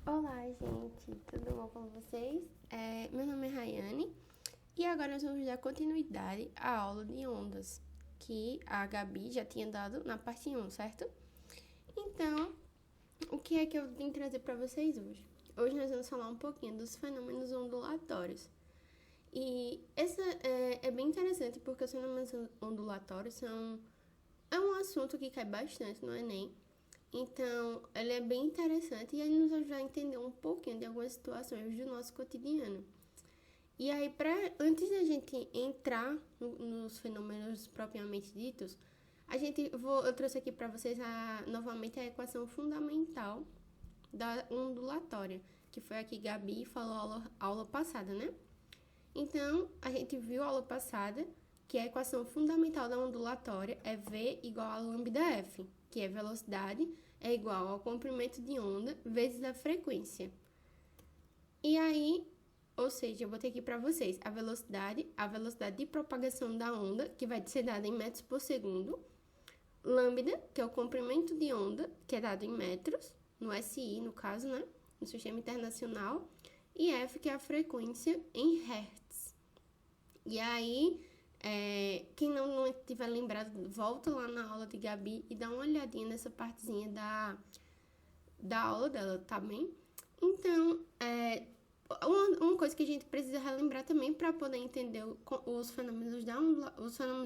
Olá, gente, tudo bom com vocês? Meu nome é Rayane e agora nós vamos dar continuidade à aula de ondas que a Gabi já tinha dado na parte 1, certo? Então, o que é que eu vim trazer para vocês hoje? Hoje nós vamos falar um pouquinho dos fenômenos ondulatórios. E essa é bem interessante porque os fenômenos ondulatórios é um assunto que cai bastante no Enem. Então, ele é bem interessante e ele nos ajuda a entender um pouquinho de algumas situações do nosso cotidiano. E aí, antes da gente entrar nos fenômenos propriamente ditos, eu trouxe aqui para vocês novamente a equação fundamental da ondulatória, que foi a que Gabi falou aula passada, né? Então, a gente viu a aula passada que a equação fundamental da ondulatória é V igual a lambda F, que é velocidade é igual ao comprimento de onda vezes a frequência. E aí, ou seja, eu botei aqui para vocês a velocidade de propagação da onda, que vai ser dada em metros por segundo, lambda, que é o comprimento de onda, que é dado em metros, no SI, no caso, né, no sistema internacional, e F, que é a frequência em hertz. E aí, quem não tiver lembrado, volta lá na aula de Gabi e dá uma olhadinha nessa partezinha da aula dela, tá bem? Então, uma coisa que a gente precisa relembrar também para poder entender os fenômenos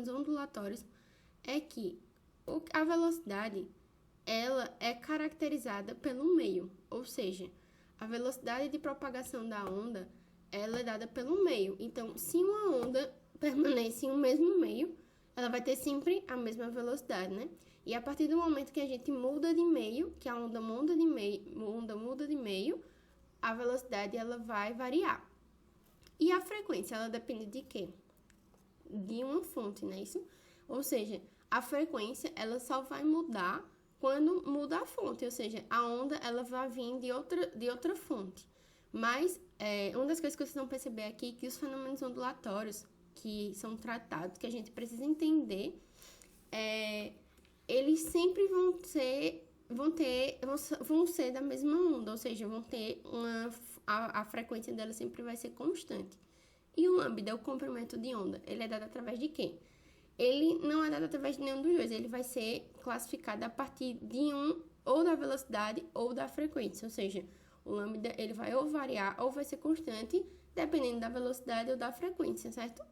ondulatórios é que a velocidade ela é caracterizada pelo meio, ou seja, a velocidade de propagação da onda ela é dada pelo meio. Então, se uma onda permanece em um mesmo meio, ela vai ter sempre a mesma velocidade, né? E a partir do momento que a gente muda de meio, que a onda muda de meio, a velocidade ela vai variar. E a frequência, ela depende de quê? De uma fonte, né? Isso? Ou seja, a frequência ela só vai mudar quando muda a fonte, ou seja, a onda ela vai vir de outra fonte. Mas uma das coisas que vocês vão perceber aqui é que os fenômenos ondulatórios que são tratados, que a gente precisa entender, eles sempre vão ser da mesma onda, ou seja, vão ter a frequência dela sempre vai ser constante. E o lambda, o comprimento de onda, ele é dado através de quê? Ele não é dado através de nenhum dos dois, ele vai ser classificado a partir de ou da velocidade ou da frequência, ou seja, o lambda ele vai ou variar ou vai ser constante, dependendo da velocidade ou da frequência, certo?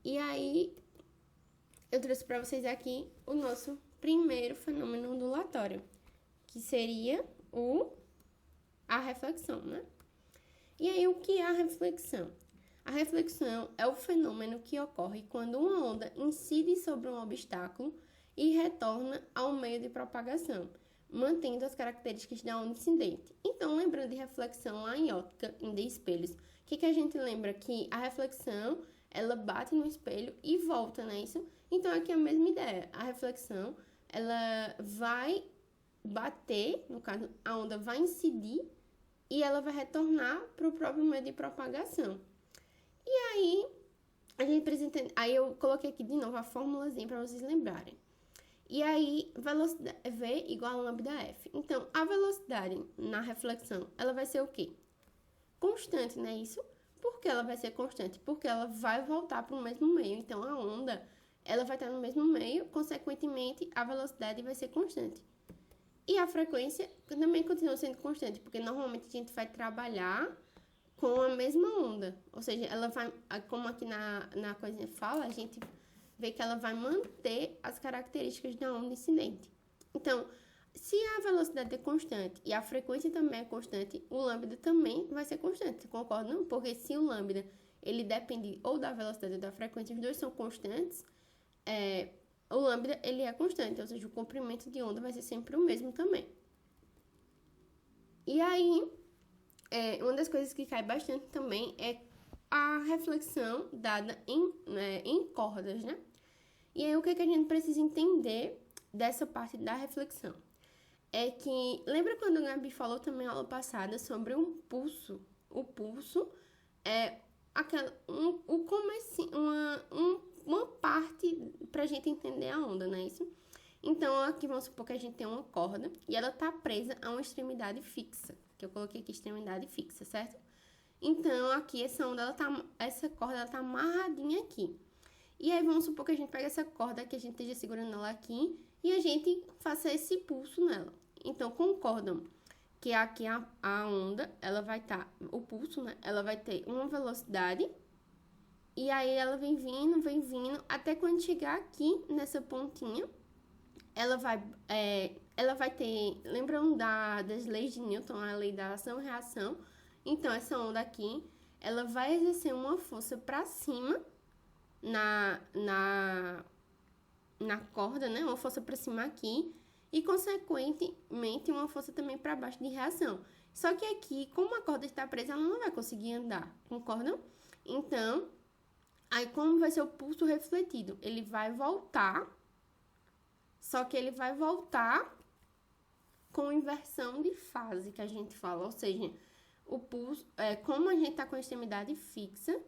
E aí, eu trouxe para vocês aqui o nosso primeiro fenômeno ondulatório, que seria a reflexão, né? E aí, o que é a reflexão? A reflexão é o fenômeno que ocorre quando uma onda incide sobre um obstáculo e retorna ao meio de propagação, mantendo as características da onda incidente. Então, lembrando de reflexão lá em óptica, de espelhos, o que a gente lembra? Que a reflexão, ela bate no espelho e volta, não é isso? Então, aqui é a mesma ideia. A reflexão, ela vai bater, no caso, a onda vai incidir e ela vai retornar para o próprio meio de propagação. E aí, a gente precisa entender. Aí eu coloquei aqui de novo a formulazinha para vocês lembrarem. E aí, velocidade V igual a lambda F. Então, a velocidade na reflexão, ela vai ser o quê? Constante, não é isso? Por que ela vai ser constante? Porque ela vai voltar para o mesmo meio. Então, a onda, ela vai estar no mesmo meio, consequentemente, a velocidade vai ser constante. E a frequência também continua sendo constante, porque normalmente a gente vai trabalhar com a mesma onda. Ou seja, ela vai, como aqui na coisinha fala, a gente vê que ela vai manter as características da onda incidente. Então, se a velocidade é constante e a frequência também é constante, o lambda também vai ser constante, concorda? Não? Porque se o lambda ele depende ou da velocidade ou da frequência, os dois são constantes, o lambda ele é constante, ou seja, o comprimento de onda vai ser sempre o mesmo também. E aí, uma das coisas que cai bastante também é a reflexão dada em cordas, né? E aí, o que a gente precisa entender dessa parte da reflexão? É que, lembra quando a Gabi falou também na aula passada sobre um pulso? O pulso é uma parte pra gente entender a onda, não é isso? Então, aqui vamos supor que a gente tem uma corda e ela tá presa a uma extremidade fixa, que eu coloquei aqui extremidade fixa, certo? Então, aqui essa corda ela tá amarradinha aqui. E aí, vamos supor que a gente pega essa corda que a gente esteja segurando ela aqui e a gente faça esse pulso nela. Então, concordam que aqui a onda, ela vai estar, o pulso, né? Ela vai ter uma velocidade e aí ela vem vindo, até quando chegar aqui nessa pontinha, ela vai ter, lembrando das leis de Newton, a lei da ação e reação. Então, essa onda aqui, ela vai exercer uma força para cima na corda, né? Uma força para cima aqui e, consequentemente, uma força também para baixo de reação. Só que aqui, como a corda está presa, ela não vai conseguir andar, concordam? Então, aí como vai ser o pulso refletido? Ele vai voltar, só que ele vai voltar com inversão de fase, que a gente fala. Ou seja, o pulso, como a gente está com a extremidade fixa,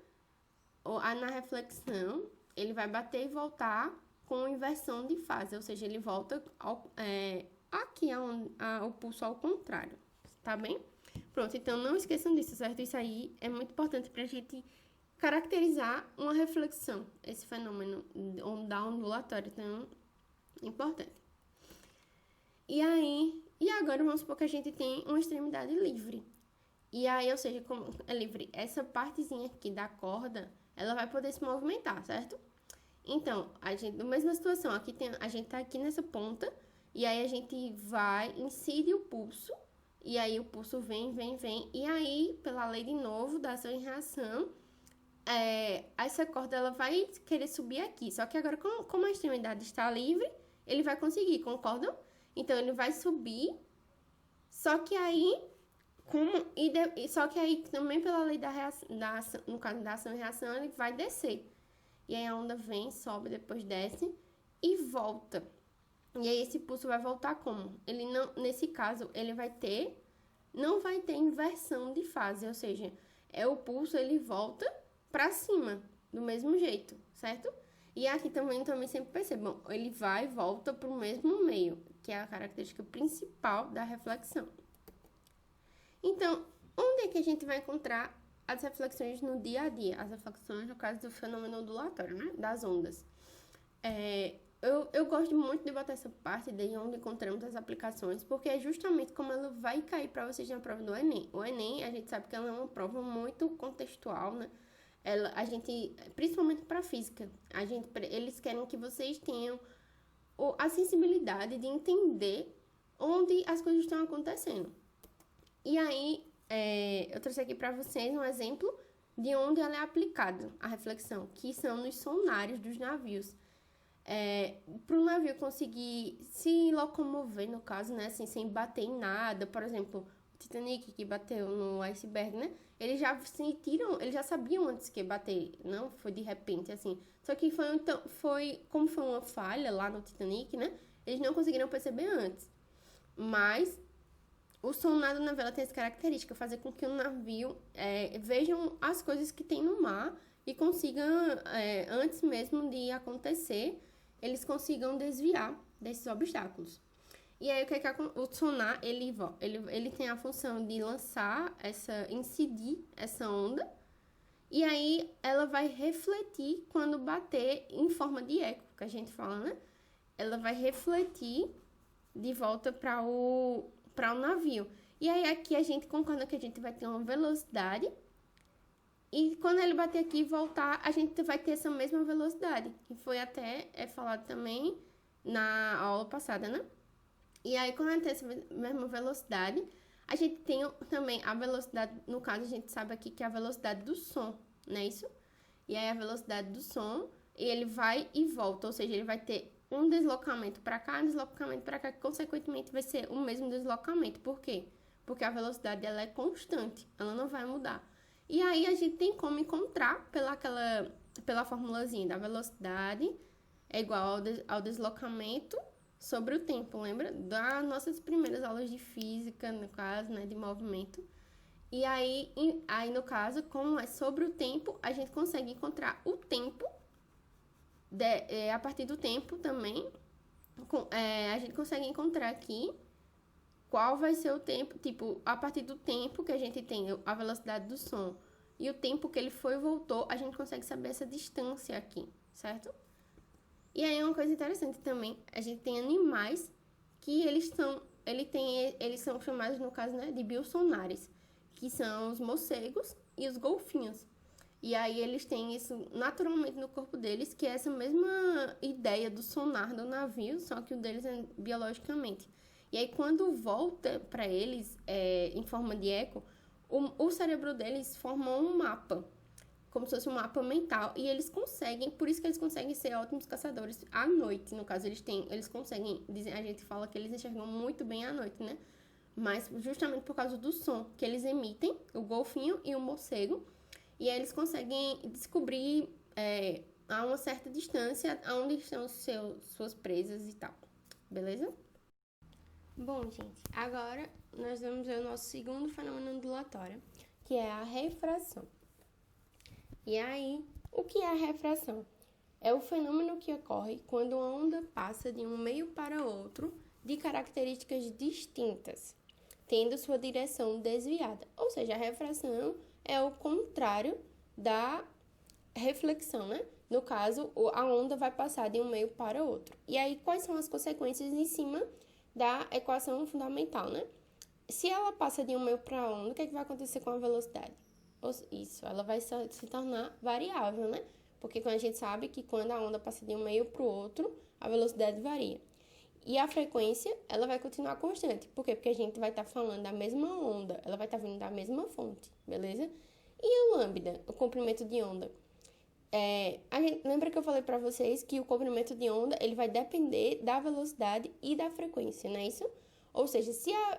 na reflexão, ele vai bater e voltar com inversão de fase. Ou seja, ele volta aqui o pulso ao contrário, tá bem? Pronto, então não esqueçam disso, certo? Isso aí é muito importante pra gente caracterizar uma reflexão, esse fenômeno da ondulatória, então é importante. E agora vamos supor que a gente tem uma extremidade livre. E aí, ou seja, como é livre, essa partezinha aqui da corda, ela vai poder se movimentar, certo? Então, na mesma situação, a gente tá aqui nessa ponta, e aí a gente incide o pulso, e aí o pulso vem, e aí, pela lei de novo, da ação e reação, essa corda ela vai querer subir aqui. Só que agora, como a extremidade está livre, ele vai conseguir, concordam? Então, ele vai subir, só que aí, também pela lei no caso da ação e reação, ele vai descer. E aí a onda vem, sobe, depois desce e volta. E aí esse pulso vai voltar como? Nesse caso, não vai ter inversão de fase, ou seja, o pulso ele volta para cima, do mesmo jeito, certo? E aqui também sempre percebam, ele vai e volta para o mesmo meio, que é a característica principal da reflexão. Então, onde é que a gente vai encontrar as reflexões no dia a dia? As reflexões, no caso do fenômeno ondulatório, né? Das ondas. Eu gosto muito de botar essa parte de onde encontramos as aplicações, porque é justamente como ela vai cair para vocês na prova do Enem. O Enem, a gente sabe que ela é uma prova muito contextual, né? Principalmente para física, eles querem que vocês tenham a sensibilidade de entender onde as coisas estão acontecendo. E aí, eu trouxe aqui para vocês um exemplo de onde ela é aplicada, a reflexão, que são nos sonares dos navios. Para o navio conseguir se locomover, no caso, né, assim, sem bater em nada, por exemplo, o Titanic que bateu no iceberg, né, eles já sabiam antes que ia bater, não foi de repente, assim. Só que como foi uma falha lá no Titanic, né, eles não conseguiram perceber antes. Mas o sonar do navio tem essa característica, fazer com que o navio vejam as coisas que tem no mar e consigam, antes mesmo de acontecer, eles consigam desviar desses obstáculos. E aí, o sonar, ele tem a função de incidir essa onda, e aí ela vai refletir quando bater em forma de eco, que a gente fala, né? Ela vai refletir de volta para o navio. E aí, aqui a gente concorda que a gente vai ter uma velocidade, e quando ele bater aqui e voltar, a gente vai ter essa mesma velocidade, que foi até falado também na aula passada, né? E aí, quando a gente tem essa mesma velocidade, a gente tem também a velocidade, no caso, a gente sabe aqui que é a velocidade do som, não é isso? E aí, a velocidade do som, e ele vai e volta, ou seja, ele vai ter um deslocamento para cá, um deslocamento para cá, que consequentemente vai ser o mesmo deslocamento. Por quê? Porque a velocidade ela é constante, ela não vai mudar. E aí, a gente tem como encontrar pela formulazinha da velocidade é igual ao deslocamento sobre o tempo, lembra? Das nossas primeiras aulas de física, no caso, né, de movimento. E aí, no caso, como é sobre o tempo, a gente consegue encontrar o tempo, a partir do tempo também, a gente consegue encontrar aqui qual vai ser o tempo, tipo, a partir do tempo que a gente tem a velocidade do som e o tempo que ele foi e voltou, a gente consegue saber essa distância aqui, certo? E aí uma coisa interessante também, a gente tem animais que eles são chamados, no caso, né, de biosonares, que são os morcegos e os golfinhos. E aí eles têm isso naturalmente no corpo deles, que é essa mesma ideia do sonar do navio, só que o deles é biologicamente. E aí quando volta para eles em forma de eco, o cérebro deles forma um mapa, como se fosse um mapa mental, e eles conseguem, por isso que eles conseguem ser ótimos caçadores à noite. No caso, eles conseguem, a gente fala que eles enxergam muito bem à noite, né? Mas justamente por causa do som que eles emitem, o golfinho e o morcego, e aí eles conseguem descobrir a uma certa distância onde estão suas presas e tal. Beleza? Bom, gente, agora nós vamos ver o nosso segundo fenômeno ondulatório, que é a refração. E aí, o que é a refração? É o fenômeno que ocorre quando a onda passa de um meio para outro de características distintas, tendo sua direção desviada. Ou seja, a refração é o contrário da reflexão, né? No caso, a onda vai passar de um meio para outro. E aí, quais são as consequências em cima da equação fundamental, né? Se ela passa de um meio para a onda, o que vai acontecer com a velocidade? Isso, ela vai se tornar variável, né? Porque a gente sabe que quando a onda passa de um meio para o outro, a velocidade varia. E a frequência, ela vai continuar constante. Por quê? Porque a gente vai estar falando da mesma onda, ela vai estar vindo da mesma fonte, beleza? E o lambda, o comprimento de onda? Lembra que eu falei para vocês que o comprimento de onda, ele vai depender da velocidade e da frequência, não é isso? Ou seja,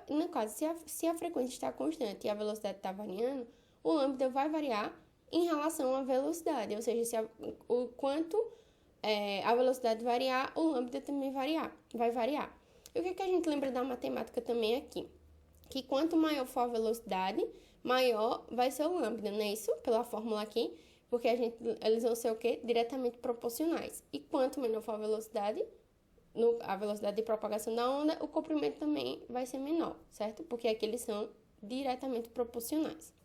no caso, se a frequência está constante e a velocidade está variando, o lambda vai variar em relação à velocidade. Ou seja, o quanto a velocidade variar, o lambda também vai variar. E o que a gente lembra da matemática também aqui? Que quanto maior for a velocidade, maior vai ser o lambda, não é isso? Pela fórmula aqui, porque eles vão ser o quê? Diretamente proporcionais. E quanto menor for a velocidade de propagação da onda, o comprimento também vai ser menor, certo? Porque aqui eles são diretamente proporcionais.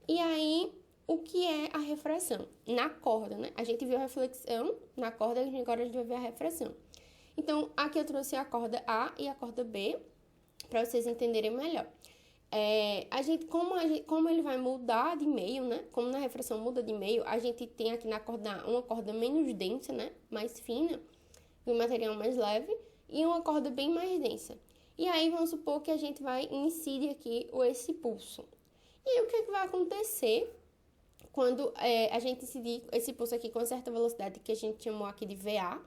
E aí, o que é a refração? Na corda, né? A gente viu a reflexão na corda, agora a gente vai ver a refração. Então, aqui eu trouxe a corda A e a corda B, para vocês entenderem melhor. Como ele vai mudar de meio, né? Como na refração muda de meio, a gente tem aqui na corda A uma corda menos densa, né? Mais fina, de um material mais leve, e uma corda bem mais densa. E aí, vamos supor que a gente vai incidir aqui esse pulso. E aí, o que vai acontecer quando a gente incidir esse pulso aqui com certa velocidade, que a gente chamou aqui de VA?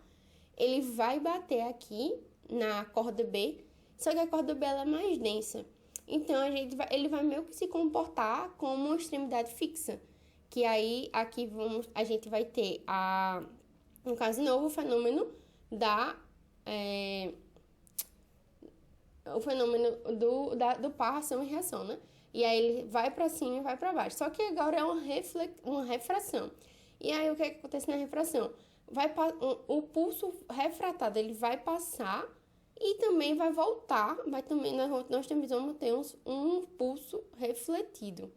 Ele vai bater aqui na corda B, só que a corda B ela é mais densa. Então, ele vai meio que se comportar como uma extremidade fixa. Que aí, aqui a gente vai ter, no caso, de novo, o fenômeno do par, ação e reação, né? E aí, ele vai para cima e vai para baixo. Só que agora é uma refração. E aí, o que acontece na refração? O pulso refratado, ele vai passar e também vai voltar, nós também vamos ter um pulso refletido.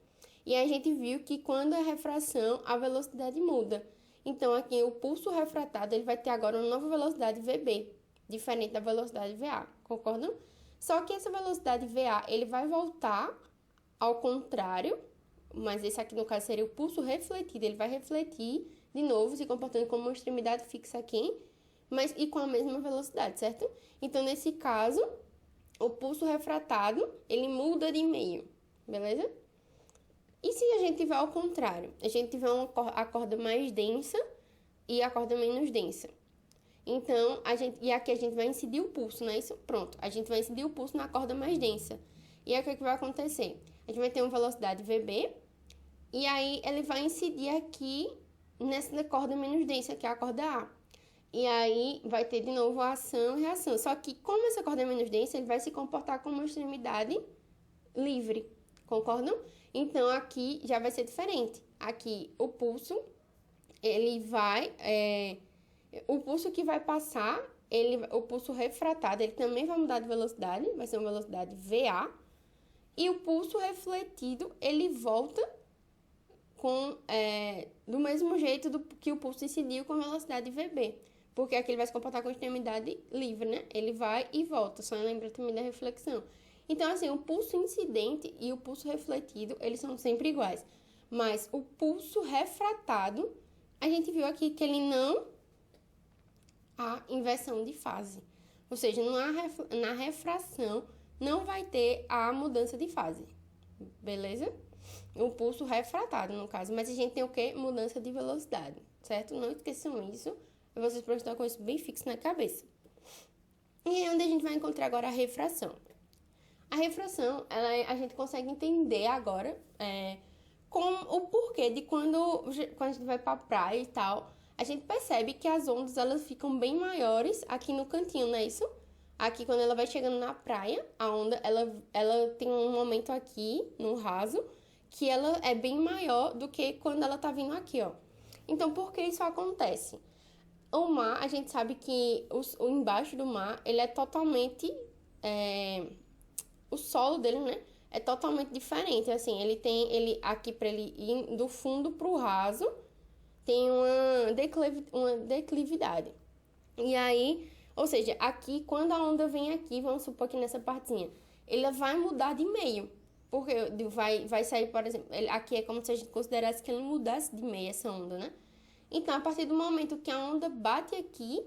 E a gente viu que quando é refração, a velocidade muda. Então, aqui o pulso refratado, ele vai ter agora uma nova velocidade VB, diferente da velocidade VA, concordam? Só que essa velocidade VA, ele vai voltar ao contrário, mas esse aqui no caso seria o pulso refletido, ele vai refletir de novo, se comportando como uma extremidade fixa aqui, mas e com a mesma velocidade, certo? Então, nesse caso, o pulso refratado, ele muda de meio, beleza? E se a gente tiver ao contrário? A gente tiver a corda mais densa e a corda menos densa. Então, aqui a gente vai incidir o pulso, não é isso? Pronto, a gente vai incidir o pulso na corda mais densa. E aí, o que vai acontecer? A gente vai ter uma velocidade VB, e aí ele vai incidir aqui nessa corda menos densa, que é a corda A. E aí, vai ter de novo a ação e reação. Só que, como essa corda é menos densa, ele vai se comportar como uma extremidade livre. Concordam? Então, aqui já vai ser diferente. Aqui, o pulso, ele vai... o pulso que vai passar o pulso refratado, ele também vai mudar de velocidade, vai ser uma velocidade VA. E o pulso refletido, ele volta do mesmo jeito que o pulso incidiu com velocidade VB. Porque aqui ele vai se comportar com extremidade livre, né? Ele vai e volta, só lembra também da reflexão. Então, assim, o pulso incidente e o pulso refletido, eles são sempre iguais. Mas o pulso refratado, a gente viu aqui que ele não há inversão de fase. Ou seja, na refração não vai ter a mudança de fase. Beleza? O pulso refratado, no caso. Mas a gente tem o quê? Mudança de velocidade, certo? Não esqueçam isso. Vocês precisam estar com isso bem fixo na cabeça. E é onde a gente vai encontrar agora a refração. A refração, a gente consegue entender agora o porquê de quando a gente vai pra praia e tal, a gente percebe que as ondas, elas ficam bem maiores aqui no cantinho, não é isso? Aqui, quando ela vai chegando na praia, a onda, ela tem um momento aqui, no raso, que ela é bem maior do que quando ela tá vindo aqui, ó. Então, por que isso acontece? O mar, a gente sabe que o embaixo do mar, ele é totalmente... o solo dele, né? É totalmente diferente, assim, ele aqui para ele ir do fundo pro raso, tem uma declividade. E aí, ou seja, aqui, quando a onda vem aqui, vamos supor que nessa partezinha, ele vai mudar de meio, porque vai sair, por exemplo, aqui é como se a gente considerasse que ele mudasse de meio essa onda, né? Então, a partir do momento que a onda bate aqui,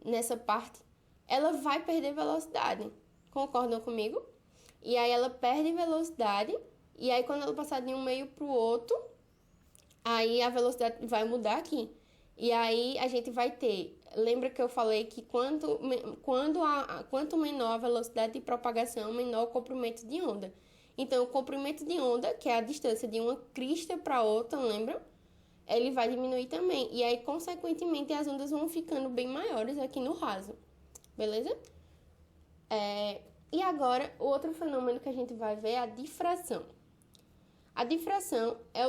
nessa parte, ela vai perder velocidade. Concordam comigo? E aí ela perde velocidade, e aí quando ela passar de um meio pro outro, aí a velocidade vai mudar aqui. E aí a gente vai ter... Lembra que eu falei que quanto menor a velocidade de propagação, menor o comprimento de onda. Então, o comprimento de onda, que é a distância de uma crista para outra, lembra? Ele vai diminuir também. E aí, consequentemente, as ondas vão ficando bem maiores aqui no raso. Beleza? E agora, o outro fenômeno que a gente vai ver é a difração. A difração é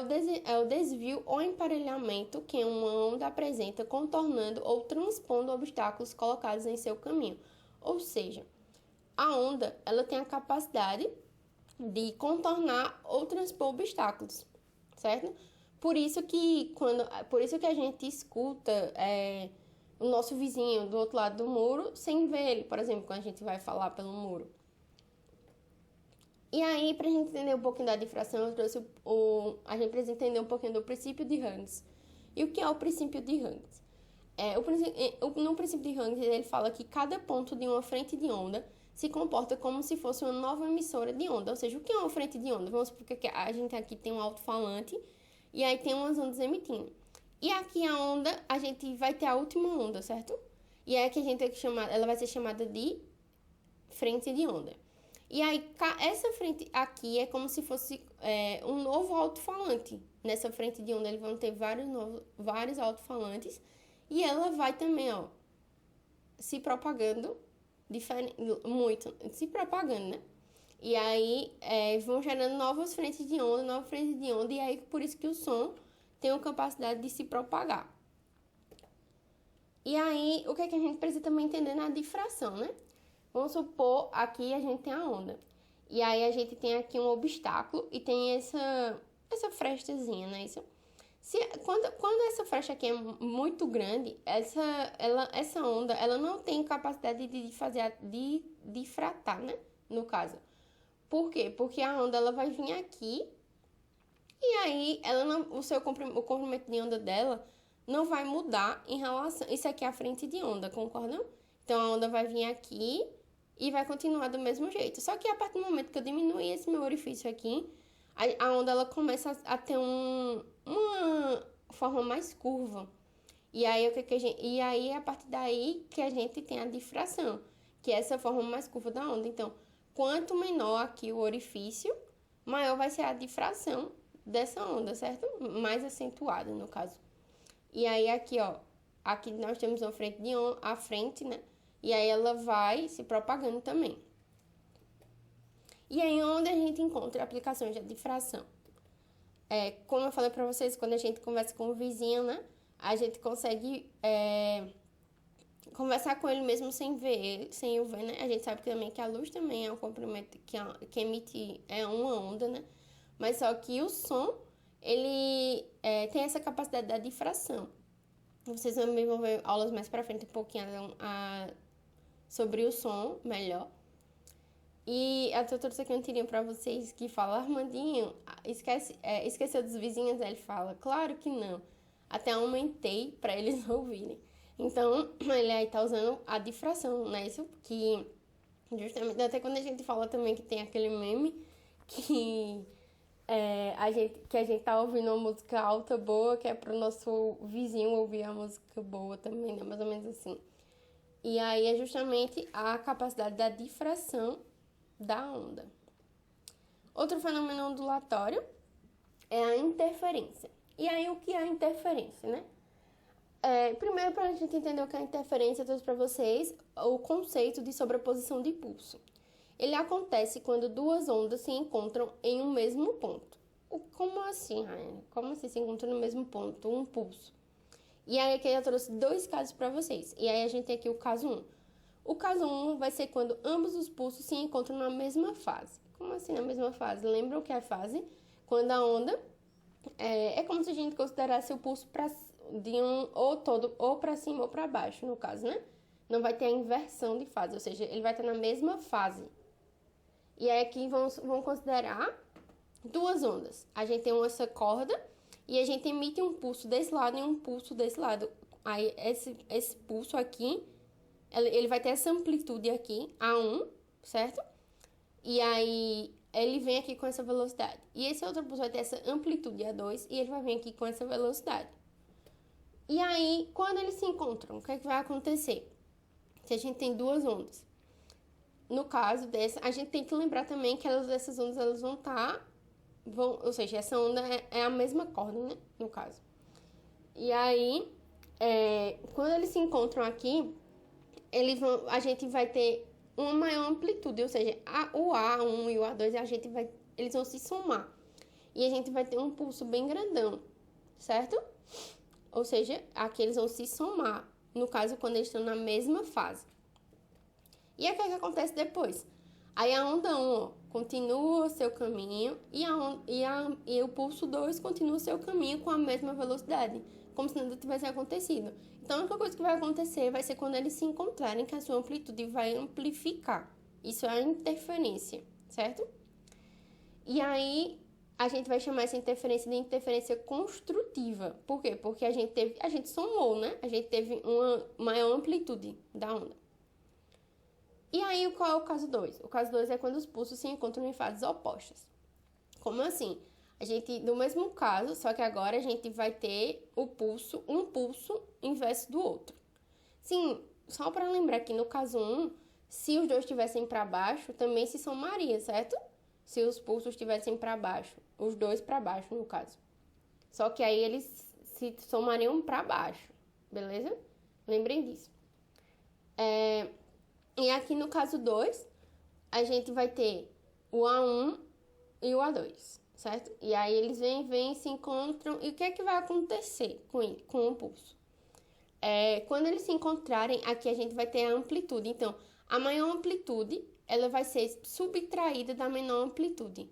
o desvio ou emparelhamento que uma onda apresenta contornando ou transpondo obstáculos colocados em seu caminho. Ou seja, a onda, ela tem a capacidade de contornar ou transpor obstáculos, certo? Por isso que a gente escuta o nosso vizinho do outro lado do muro sem ver ele, por exemplo, quando a gente vai falar pelo muro. E aí, para a gente entender um pouquinho da difração, a gente precisa entender um pouquinho do princípio de Hughes. E o que é o princípio de Hughes? No princípio de Hughes, ele fala que cada ponto de uma frente de onda se comporta como se fosse uma nova emissora de onda. Ou seja, o que é uma frente de onda? Vamos supor que a gente aqui tem um alto-falante e aí tem umas ondas emitindo. E aqui a onda, a gente vai ter a última onda, certo? E é que a gente tem que chamar, ela vai ser chamada de frente de onda. E aí, essa frente aqui é como se fosse um novo alto-falante. Nessa frente de onda, eles vão ter vários alto-falantes. E ela vai também, ó, se propagando, se propagando, né? E aí, vão gerando novas frentes de onda, e aí, por isso que o som tem a capacidade de se propagar. E aí, o que é que a gente precisa também entender na difração, né? Vamos supor, aqui a gente tem a onda. E aí a gente tem aqui um obstáculo e tem essa frestazinha, né? Quando essa fresta aqui é muito grande, essa onda, ela não tem capacidade de difratar, né? No caso. Por quê? Porque a onda, ela vai vir aqui e aí o comprimento de onda dela não vai mudar em relação... Isso aqui é a frente de onda, concordam? Então, a onda vai vir aqui e vai continuar do mesmo jeito. Só que a partir do momento que eu diminuir esse meu orifício aqui, a onda ela começa a ter uma forma mais curva. E aí, a partir daí que a gente tem a difração, que é essa forma mais curva da onda. Então, quanto menor aqui o orifício, maior vai ser a difração dessa onda, certo? Mais acentuada, no caso. E aí, aqui, ó, aqui nós temos uma frente de onda, a frente, né? E aí ela vai se propagando também. E aí onde a gente encontra aplicações de difração? Como eu falei para vocês, quando a gente conversa com o vizinho, né? A gente consegue conversar com ele mesmo sem ver ele, sem eu ver, né? A gente sabe que também que a luz também é um comprimento que emite uma onda, né? Mas só que o som, ele tem essa capacidade da difração. Vocês também vão ver aulas mais pra frente um pouquinho sobre o som melhor. E a doutora Secantirinha pra vocês que fala, Armandinho, esqueceu dos vizinhos? Aí ele fala, claro que não. Até aumentei pra eles ouvirem. Então, ele aí tá usando a difração, né? Isso que, justamente, até quando a gente fala também que tem aquele meme que a gente tá ouvindo uma música alta, boa, que é pro nosso vizinho ouvir a música boa também, né? Mais ou menos assim. E aí é justamente a capacidade da difração da onda. Outro fenômeno ondulatório é a interferência. E aí, o que é a interferência, né? Primeiro, para a gente entender o que é interferência, eu trouxe para vocês o conceito de sobreposição de pulso. Ele acontece quando duas ondas se encontram em um mesmo ponto. Como assim, Raiane? Como assim se encontram no mesmo ponto, um pulso? E aí, aqui eu trouxe dois casos para vocês. E aí, a gente tem aqui o caso 1. O caso 1 vai ser quando ambos os pulsos se encontram na mesma fase. Como assim na mesma fase? Lembram o que é a fase? Quando a onda é como se a gente considerasse o pulso de um ou todo, ou para cima ou para baixo, no caso, né? Não vai ter a inversão de fase, ou seja, ele vai estar na mesma fase. E aí aqui vão considerar duas ondas. A gente tem essa corda e a gente emite um pulso desse lado e um pulso desse lado. Aí esse pulso aqui, ele vai ter essa amplitude aqui, A1, certo? E aí ele vem aqui com essa velocidade. E esse outro pulso vai ter essa amplitude A2 e ele vai vir aqui com essa velocidade. E aí, quando eles se encontram, o que é que vai acontecer? Se a gente tem duas ondas. No caso dessa, a gente tem que lembrar também que essas ondas elas vão estar... ou seja, essa onda é a mesma corda, né? No caso. E aí, quando eles se encontram aqui, a gente vai ter uma maior amplitude, ou seja, o A1 e o A2, eles vão se somar. E a gente vai ter um pulso bem grandão, certo? Ou seja, aqui eles vão se somar, no caso, quando eles estão na mesma fase. E aí, o que acontece depois? Aí a onda 1 continua o seu caminho e o pulso 2 continua o seu caminho com a mesma velocidade, como se nada tivesse acontecido. Então, a única coisa que vai acontecer vai ser quando eles se encontrarem, que a sua amplitude vai amplificar. Isso é a interferência, certo? E aí, a gente vai chamar essa interferência de interferência construtiva. Por quê? Porque a gente somou, né? A gente teve uma maior amplitude da onda. E aí, qual é o caso 2? O caso 2 é quando os pulsos se encontram em fases opostas. Como assim? No mesmo caso, só que agora a gente vai ter um pulso inverso do outro. Sim, só para lembrar que no caso 1, se os dois estivessem para baixo, também se somaria, certo? Se os pulsos estivessem para baixo, os dois para baixo, no caso. Só que aí eles se somariam para baixo, beleza? Lembrem disso. E aqui no caso 2, a gente vai ter o A1 e o A2, certo? E aí eles vêm, se encontram. E o que é que vai acontecer com o pulso? Quando eles se encontrarem, aqui a gente vai ter a amplitude. Então, a maior amplitude, ela vai ser subtraída da menor amplitude.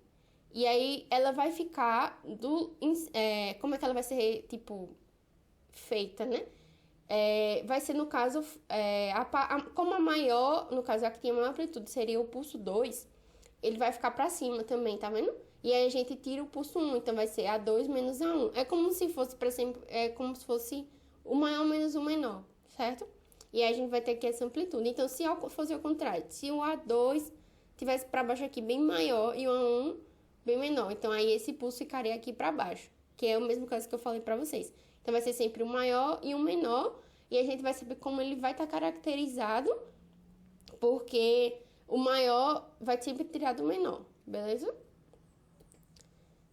E aí, ela vai ficar como é que ela vai ser, feita, né? Vai ser, no caso, como a maior, no caso, a que tinha maior amplitude seria o pulso 2, ele vai ficar para cima também, tá vendo? E aí a gente tira o pulso 1, então vai ser A2 menos A1. É como se fosse, por exemplo, o maior menos o menor, certo? E aí a gente vai ter aqui essa amplitude. Então, se fosse ao contrário, se o A2 tivesse para baixo aqui bem maior e o A1 bem menor, então aí esse pulso ficaria aqui para baixo, que é o mesmo caso que eu falei para vocês. Então, vai ser sempre o maior e o menor, e a gente vai saber como ele vai estar caracterizado, porque o maior vai sempre tirar do menor, beleza?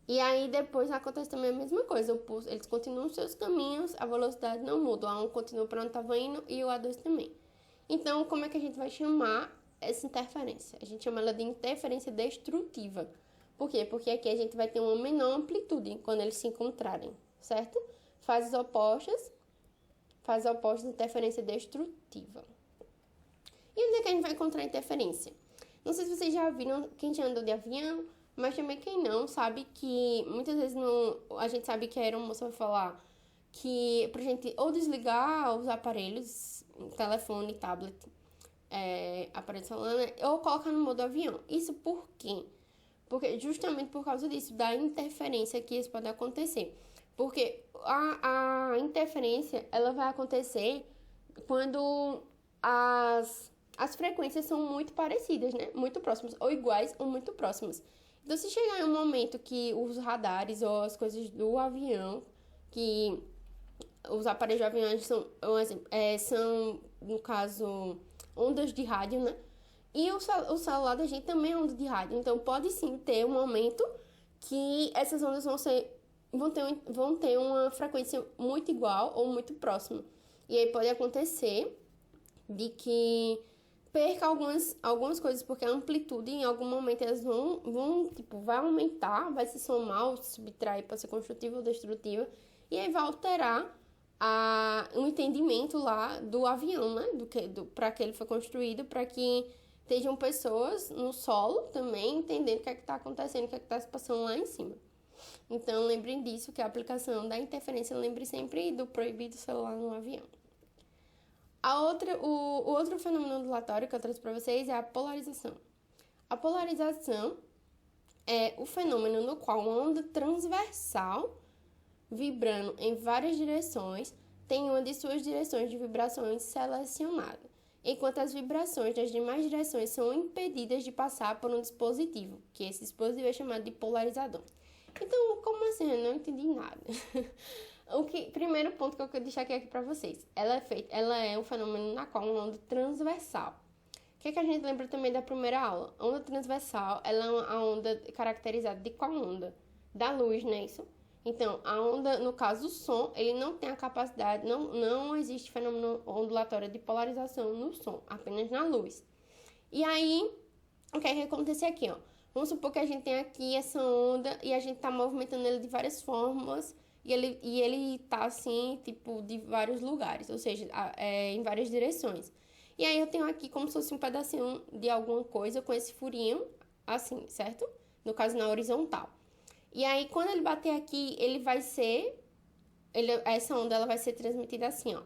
E aí, depois acontece também a mesma coisa, eles continuam seus caminhos, a velocidade não muda, o A1 continua para onde estava indo e o A2 também. Então, como é que a gente vai chamar essa interferência? A gente chama ela de interferência destrutiva. Por quê? Porque aqui a gente vai ter uma menor amplitude quando eles se encontrarem, certo? Fases opostas, fases opostas de interferência destrutiva. E onde é que a gente vai encontrar interferência? Não sei se vocês já viram, quem já andou de avião, mas também quem não, sabe que muitas vezes a gente sabe que a aeromoça vai falar que pra gente ou desligar os aparelhos, telefone, tablet, aparelho celular, né, ou colocar no modo avião. Isso por quê? Porque justamente por causa disso, da interferência que isso pode acontecer. Porque a interferência, ela vai acontecer quando as frequências são muito parecidas, né? Muito próximas, ou iguais ou muito próximas. Então, se chegar em um momento que os radares ou as coisas do avião, que os aparelhos de avião são, no caso, ondas de rádio, né? E o celular da gente também é onda de rádio. Então, pode sim ter um momento que essas ondas vão ter uma frequência muito igual ou muito próxima. E aí pode acontecer de que perca algumas coisas, porque a amplitude, em algum momento, elas vai aumentar, vai se somar ou se subtrair para ser construtiva ou destrutiva, e aí vai alterar o entendimento lá do avião, né? Para que ele foi construído, para que estejam pessoas no solo também entendendo o que é que está acontecendo, o que é que está se passando lá em cima. Então, lembrem disso, que a aplicação da interferência, lembre sempre do proibido celular no avião. O outro fenômeno ondulatório que eu trouxe para vocês é a polarização. A polarização é o fenômeno no qual uma onda transversal, vibrando em várias direções, tem uma de suas direções de vibrações selecionada, enquanto as vibrações das demais direções são impedidas de passar por um dispositivo, que esse dispositivo é chamado de polarizador. Então, como assim? Eu não entendi nada. Primeiro ponto que eu quero deixar aqui para vocês. Ela é um fenômeno na qual uma onda transversal. O que a gente lembra também da primeira aula? A onda transversal, ela é a onda caracterizada de qual onda? Da luz, não é isso? Então, a onda, no caso do som, ele não tem a capacidade, não existe fenômeno ondulatório de polarização no som, apenas na luz. E aí, o que é que acontece aqui, ó? Vamos supor que a gente tem aqui essa onda e a gente está movimentando ele de várias formas e ele tá assim, tipo, de vários lugares, ou seja, em várias direções. E aí eu tenho aqui como se fosse um pedacinho de alguma coisa com esse furinho, assim, certo? No caso, na horizontal. E aí, quando ele bater aqui, essa onda ela vai ser transmitida assim, ó.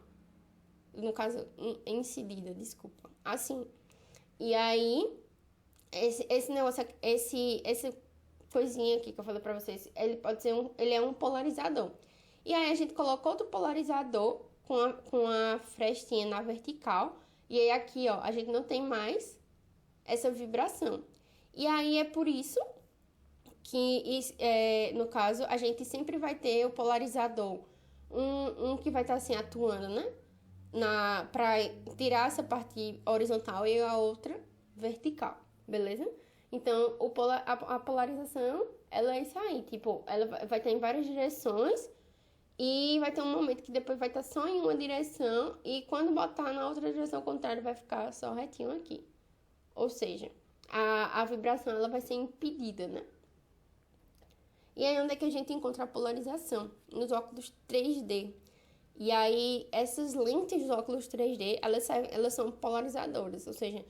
No caso, incidida, desculpa. Assim. E aí, esse negócio, esse coisinha aqui que eu falei pra vocês, ele é um polarizador. E aí, a gente coloca outro polarizador com a frestinha na vertical. E aí, aqui, ó, a gente não tem mais essa vibração. E aí, é por isso que, no caso, a gente sempre vai ter o polarizador. Um que vai estar assim, atuando, né? Pra tirar essa parte horizontal e a outra vertical, beleza? Então, a polarização, ela é isso aí, tipo, ela vai estar em várias direções e vai ter um momento que depois vai estar só em uma direção e quando botar na outra direção contrária vai ficar só retinho aqui. Ou seja, a vibração, ela vai ser impedida, né? E aí, onde é que a gente encontra a polarização? Nos óculos 3D. E aí, essas lentes dos óculos 3D, elas são polarizadoras. Ou seja,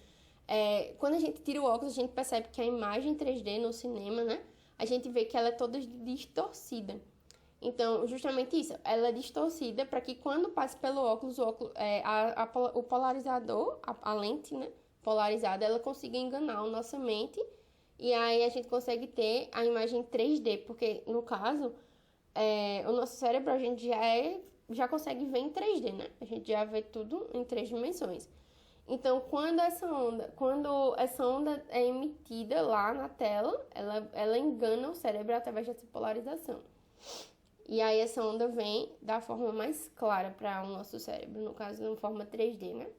quando a gente tira o óculos, a gente percebe que a imagem 3D no cinema, né? A gente vê que ela é toda distorcida. Então, justamente isso. Ela é distorcida para que quando passe pelo óculos, o polarizador, a lente, né? Polarizada, ela consiga enganar a nossa mente. E aí a gente consegue ter a imagem 3D, porque no caso, o nosso cérebro a gente já consegue ver em 3D, né? A gente já vê tudo em 3 dimensões. Então, quando essa onda é emitida lá na tela, ela engana o cérebro através dessa polarização. E aí essa onda vem da forma mais clara para o nosso cérebro, no caso, na forma 3D, né?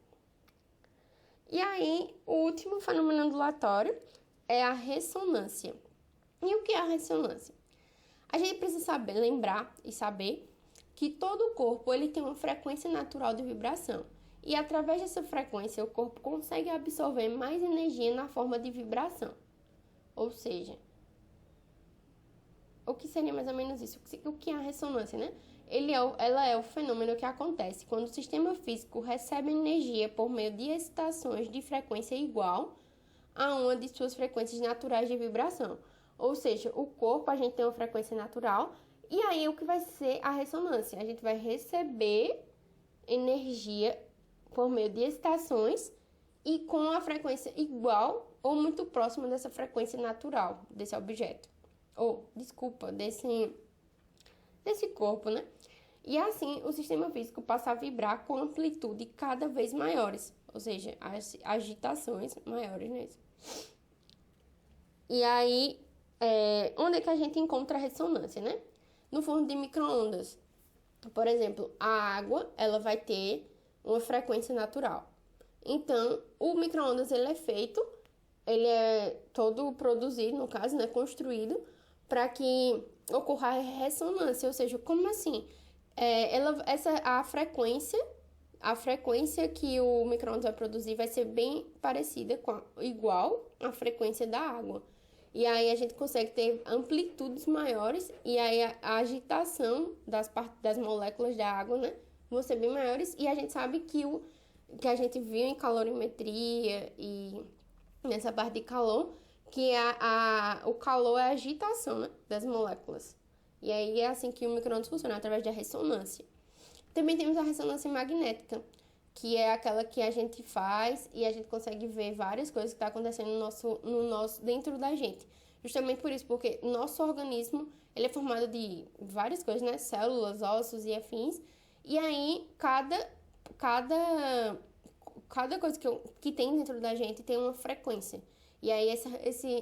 E aí, o último fenômeno ondulatório é a ressonância. E o que é a ressonância? A gente precisa lembrar e saber que todo o corpo ele tem uma frequência natural de vibração. E através dessa frequência, o corpo consegue absorver mais energia na forma de vibração. Ou seja, o que seria mais ou menos isso? O que é a ressonância, né? Ela é o fenômeno que acontece quando o sistema físico recebe energia por meio de excitações de frequência igual a uma de suas frequências naturais de vibração. Ou seja, o corpo, a gente tem uma frequência natural, e aí o que vai ser a ressonância? A gente vai receber energia por meio de excitações e com a frequência igual ou muito próxima dessa frequência natural desse objeto. Ou, desculpa, desse corpo, né? E assim, o sistema físico passa a vibrar com amplitude cada vez maiores, ou seja, as agitações maiores nisso. E aí, onde é que a gente encontra a ressonância, né? No forno de micro-ondas. Por exemplo, a água, ela vai ter uma frequência natural. Então, o micro-ondas, ele é todo produzido, no caso, né, construído, para que ocorra a ressonância. Ou seja, como assim? A frequência que o micro-ondas vai produzir vai ser bem parecida igual à frequência da água. E aí a gente consegue ter amplitudes maiores e aí a agitação das moléculas da água, né, vão ser bem maiores. E a gente sabe que que a gente viu em calorimetria e nessa parte de calor, que o calor é a agitação, né, das moléculas. E aí é assim que o micro-ondas funciona, através da ressonância. Também temos a ressonância magnética, que é aquela que a gente faz e a gente consegue ver várias coisas que estão acontecendo dentro da gente. Justamente por isso, porque nosso organismo, ele é formado de várias coisas, né? Células, ossos e afins. E aí, cada coisa que tem dentro da gente tem uma frequência. E aí,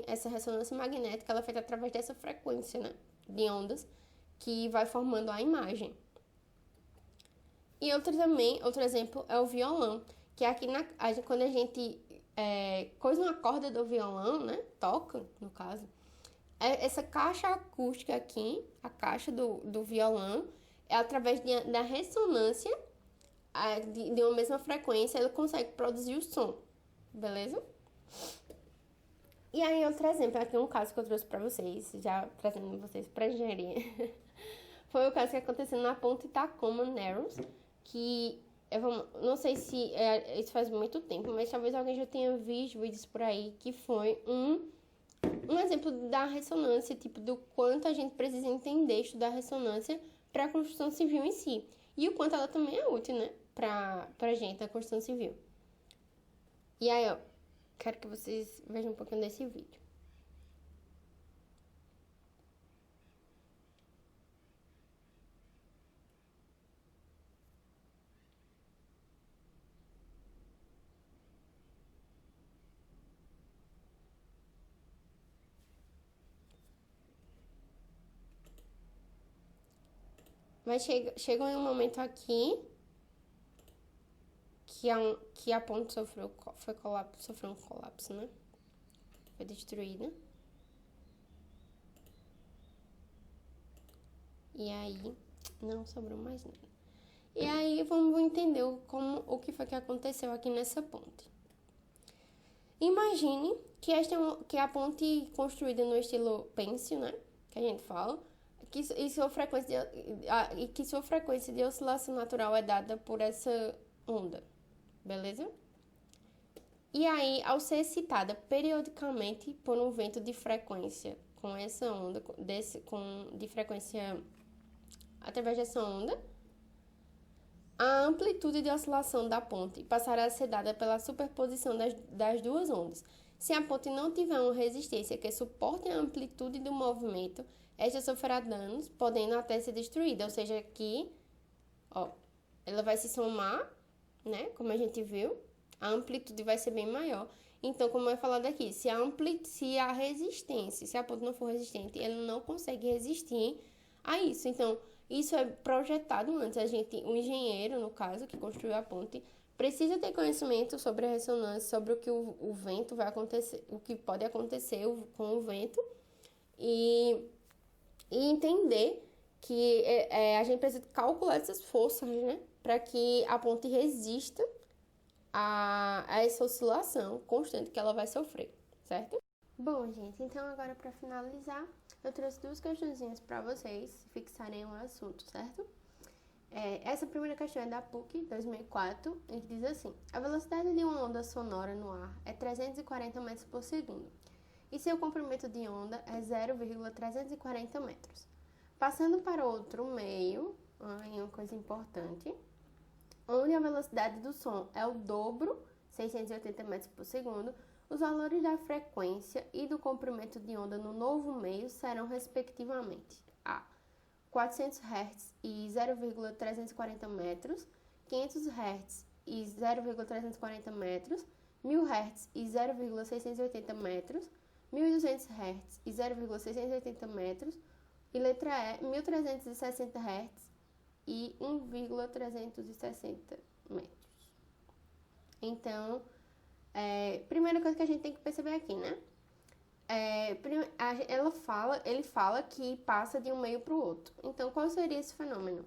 essa ressonância magnética, ela é feita através dessa frequência, né, de ondas, que vai formando a imagem. E outro exemplo é o violão, que aqui quando a gente coisa uma corda do violão, né, toca, no caso, essa caixa acústica aqui, a caixa do violão, é através da ressonância de uma mesma frequência, ela consegue produzir o som, beleza? E aí, outro exemplo, aqui um caso que eu trouxe pra vocês, já trazendo vocês pra engenharia, foi o caso que aconteceu na ponte Tacoma Narrows, que eu não sei se isso faz muito tempo, mas talvez alguém já tenha visto vídeos por aí, que foi um exemplo da ressonância, tipo, do quanto a gente precisa entender, estudar ressonância para a construção civil em si. E o quanto ela também é útil, né, pra gente, a construção civil. E aí, ó, quero que vocês vejam um pouquinho desse vídeo. Mas chega um momento aqui que a ponte sofreu um colapso, né? Foi destruída. E aí, não sobrou mais nada. E aí, vamos entender o que foi que aconteceu aqui nessa ponte. Imagine que a ponte construída no estilo pêncil, né? Que a gente fala, que sua frequência de oscilação natural é dada por essa onda, beleza? E aí, ao ser excitada periodicamente por um vento de frequência com essa onda, de frequência através dessa onda, a amplitude de oscilação da ponte passará a ser dada pela superposição das duas ondas. Se a ponte não tiver uma resistência que suporte a amplitude do movimento, esta sofrerá danos, podendo até ser destruída. Ou seja, aqui, ó, ela vai se somar, né? Como a gente viu, a amplitude vai ser bem maior. Então, como é falado aqui, se a ponte não for resistente, ela não consegue resistir a isso. Então, isso é projetado antes. O engenheiro, no caso, que construiu a ponte, precisa ter conhecimento sobre a ressonância, sobre o que o vento vai acontecer, o que pode acontecer com o vento, e entender que a gente precisa calcular essas forças, né, para que a ponte resista a essa oscilação constante que ela vai sofrer, certo? Bom, gente, então agora para finalizar, eu trouxe duas questõezinhas para vocês fixarem o assunto, certo? Essa primeira questão é da PUC 2004 e diz assim: a velocidade de uma onda sonora no ar é 340 metros por segundo e seu comprimento de onda é 0,340 metros. Passando para outro meio, uma coisa importante, onde a velocidade do som é o dobro, 680 metros por segundo, os valores da frequência e do comprimento de onda no novo meio serão respectivamente a 400 Hz e 0,340 metros, 500 Hz e 0,340 metros, 1000 Hz e 0,680 metros, 1200 Hz e 0,680 metros, e letra E, 1360 Hz e 1,360 metros. Então, primeira coisa que a gente tem que perceber aqui, né? Ele fala que passa de um meio para o outro. Então, qual seria esse fenômeno?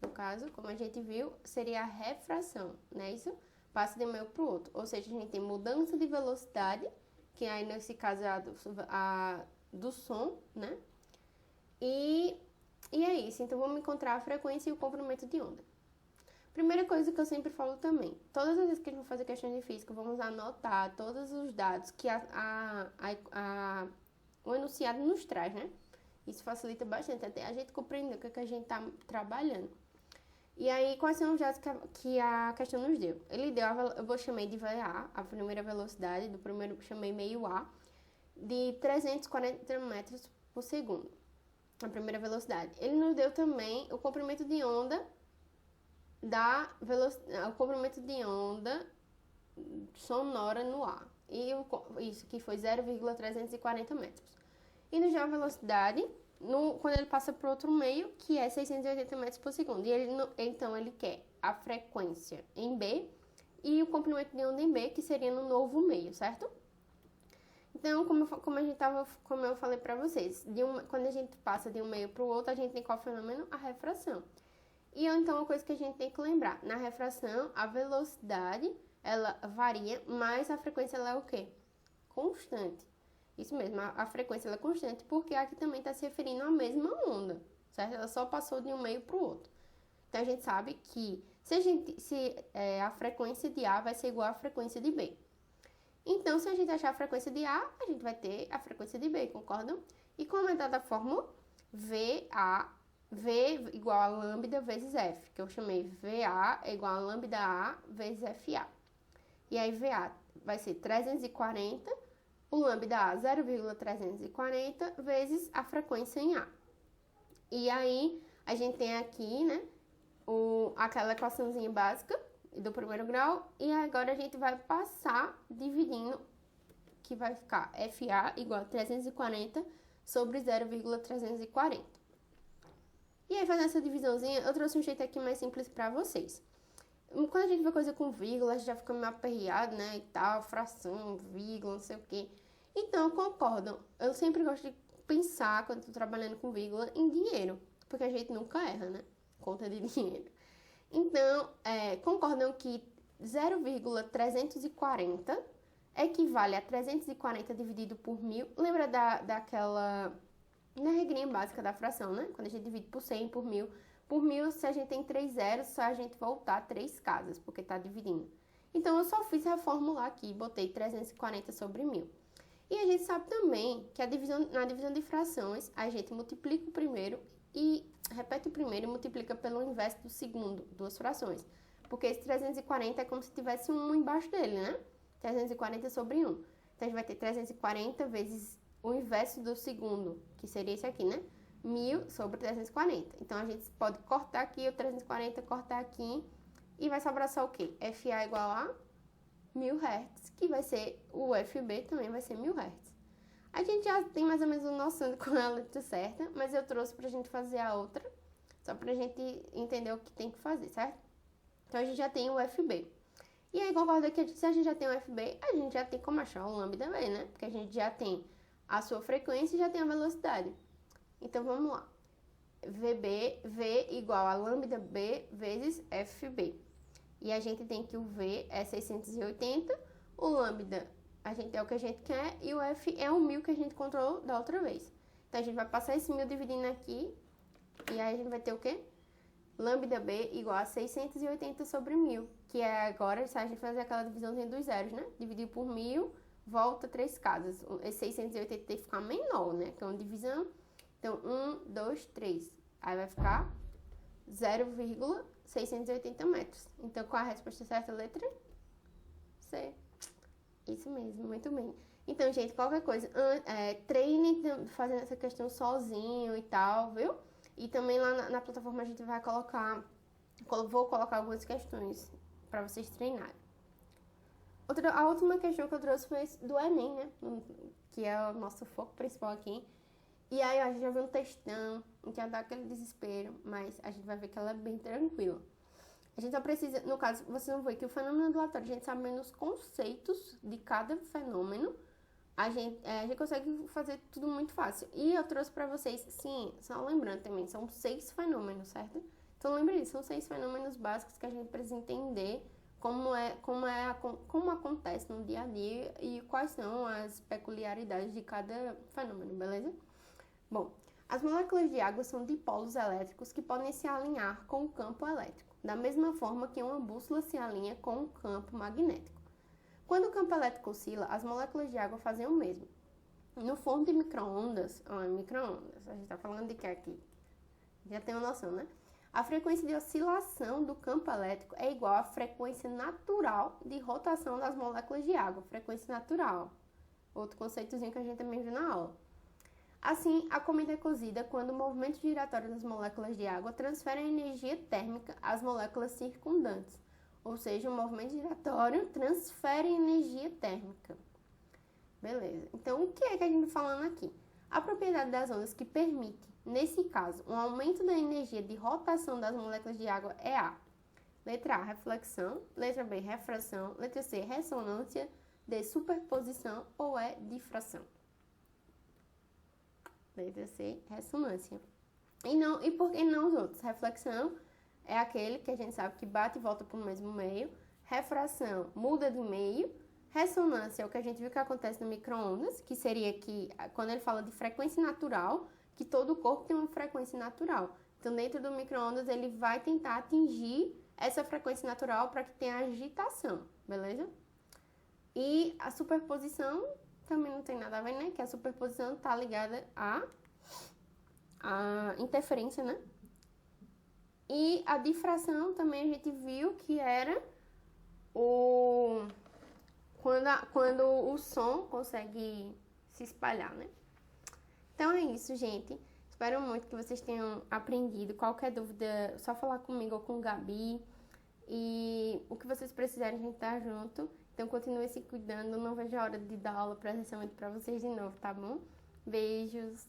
No caso, como a gente viu, seria a refração, né? Isso passa de um meio para o outro. Ou seja, a gente tem mudança de velocidade, que aí nesse caso é a do som, né? E é isso. Então, vamos encontrar a frequência e o comprimento de onda. Primeira coisa que eu sempre falo também, todas as vezes que a gente for fazer questões de física, vamos anotar todos os dados que o enunciado nos traz, né? Isso facilita bastante, até a gente compreender o que a gente está trabalhando. E aí, quais são os dados que a questão nos deu? Ele deu, eu chamei de VA, a primeira velocidade, do primeiro chamei meio A, de 340 metros por segundo, a primeira velocidade. Ele nos deu também o comprimento de onda o comprimento de onda sonora no ar. E isso que foi 0,340 metros. E nos deu a velocidade quando ele passa para outro meio, que é 680 metros por segundo. E então ele quer a frequência em B e o comprimento de onda em B, que seria no novo meio, certo? Então, como eu falei para vocês, quando a gente passa de um meio para o outro, a gente tem qual fenômeno? A refração. E então, uma coisa que a gente tem que lembrar, na refração, a velocidade, ela varia, mas a frequência, ela é o quê? Constante. Isso mesmo, a frequência, ela é constante, porque aqui também está se referindo à mesma onda, certo? Ela só passou de um meio para o outro. Então, a gente sabe que a frequência de A vai ser igual à frequência de B. Então, se a gente achar a frequência de A, a gente vai ter a frequência de B, concordam? E como é dada a fórmula? V igual a lambda vezes F, que eu chamei VA é igual a lambda A vezes FA. E aí VA vai ser 340, o lambda A 0,340 vezes a frequência em A. E aí a gente tem aqui, né, aquela equaçãozinha básica do primeiro grau, e agora a gente vai passar dividindo, que vai ficar FA igual a 340 sobre 0,340. E aí, fazendo essa divisãozinha, eu trouxe um jeito aqui mais simples pra vocês. Quando a gente vê coisa com vírgula, a gente já fica meio aperreado, né, e tal, fração, vírgula, não sei o quê. Então, concordam, eu sempre gosto de pensar, quando estou trabalhando com vírgula, em dinheiro, porque a gente nunca erra, né, conta de dinheiro. Então, concordam que 0,340 equivale a 340 dividido por 1000. Lembra daquela... na regrinha básica da fração, né? Quando a gente divide por 100, por 1000. Por 1000, se a gente tem 3 zeros, só a gente voltar 3 casas, porque tá dividindo. Então, eu só fiz reformular aqui, botei 340 sobre 1000. E a gente sabe também que na divisão de frações, a gente multiplica o primeiro e repete o primeiro e multiplica pelo inverso do segundo, duas frações. Porque esse 340 é como se tivesse um embaixo dele, né? 340 sobre 1. Então, a gente vai ter 340 vezes o inverso do segundo, que seria esse aqui, né? 1000 sobre 340. Então, a gente pode cortar aqui o 340, cortar aqui, e vai sobrar só o quê? FA igual a 1000 Hz, que vai ser o FB também vai ser 1000 Hz. A gente já tem mais ou menos uma noção de qual é a letra certa, mas eu trouxe pra gente fazer a outra, só pra gente entender o que tem que fazer, certo? Então, a gente já tem o FB. E aí, concorda que se a gente já tem o FB, a gente já tem como achar o lambda B, né? Porque a gente já tem a sua frequência e já tem a velocidade. Então, vamos lá. V igual a lambda B vezes FB. E a gente tem que o V é 680, o lambda a gente é o que a gente quer e o F é o 1000 que a gente encontrou da outra vez. Então, a gente vai passar esse 1000 dividindo aqui e aí a gente vai ter o quê? Lambda B igual a 680 sobre 1000, que é agora, se a gente fazer aquela divisãozinha dos zeros, né? Dividir por 1000, volta 3 casas. Esse 680 tem que ficar menor, né? Que é uma divisão. Então, 1, 2, 3. Aí vai ficar 0,680 metros. Então, qual a resposta certa? Letra C. Isso mesmo, muito bem. Então, gente, qualquer coisa, treine fazendo essa questão sozinho e tal, viu? E também lá na plataforma a gente vai colocar, vou colocar algumas questões para vocês treinarem. A última questão que eu trouxe foi do Enem, né? Que é o nosso foco principal aqui. E aí a gente já viu um textão, que já dá aquele desespero, mas a gente vai ver que ela é bem tranquila. A gente só precisa, no caso, vocês vão ver que o fenômeno ondulatório, a gente sabe menos conceitos de cada fenômeno, a gente consegue fazer tudo muito fácil. E eu trouxe pra vocês, sim, só lembrando também, são 6 fenômenos, certo? Então lembre disso, são 6 fenômenos básicos que a gente precisa entender como acontece no dia a dia e quais são as peculiaridades de cada fenômeno, beleza? Bom, as moléculas de água são dipolos elétricos que podem se alinhar com o campo elétrico, da mesma forma que uma bússola se alinha com o campo magnético. Quando o campo elétrico oscila, as moléculas de água fazem o mesmo. No forno de micro-ondas, a gente está falando de que aqui? Já tem uma noção, né? A frequência de oscilação do campo elétrico é igual à frequência natural de rotação das moléculas de água, frequência natural. Outro conceitozinho que a gente também viu na aula. Assim, a comida é cozida quando o movimento giratório das moléculas de água transfere a energia térmica às moléculas circundantes. Ou seja, o movimento giratório transfere energia térmica. Beleza. Então, o que é que a gente está falando aqui? A propriedade das ondas que permite, nesse caso, um aumento da energia de rotação das moléculas de água é a letra A, reflexão, letra B, refração, letra C, ressonância, D, superposição ou E, difração. Letra C, ressonância. E por que não os outros? Reflexão é aquele que a gente sabe que bate e volta para o mesmo meio. Refração muda de meio. Ressonância é o que a gente viu que acontece no micro-ondas, que seria que, quando ele fala de frequência natural, que todo o corpo tem uma frequência natural. Então, dentro do micro-ondas, ele vai tentar atingir essa frequência natural para que tenha agitação, beleza? E a superposição também não tem nada a ver, né? Que a superposição está ligada à interferência, né? E a difração também a gente viu que era quando o som consegue se espalhar, né? Então é isso, gente. Espero muito que vocês tenham aprendido. Qualquer dúvida, só falar comigo ou com o Gabi. E o que vocês precisarem, a gente tá junto. Então continue se cuidando. Não vejo a hora de dar aula presencialmente para vocês de novo, tá bom? Beijos!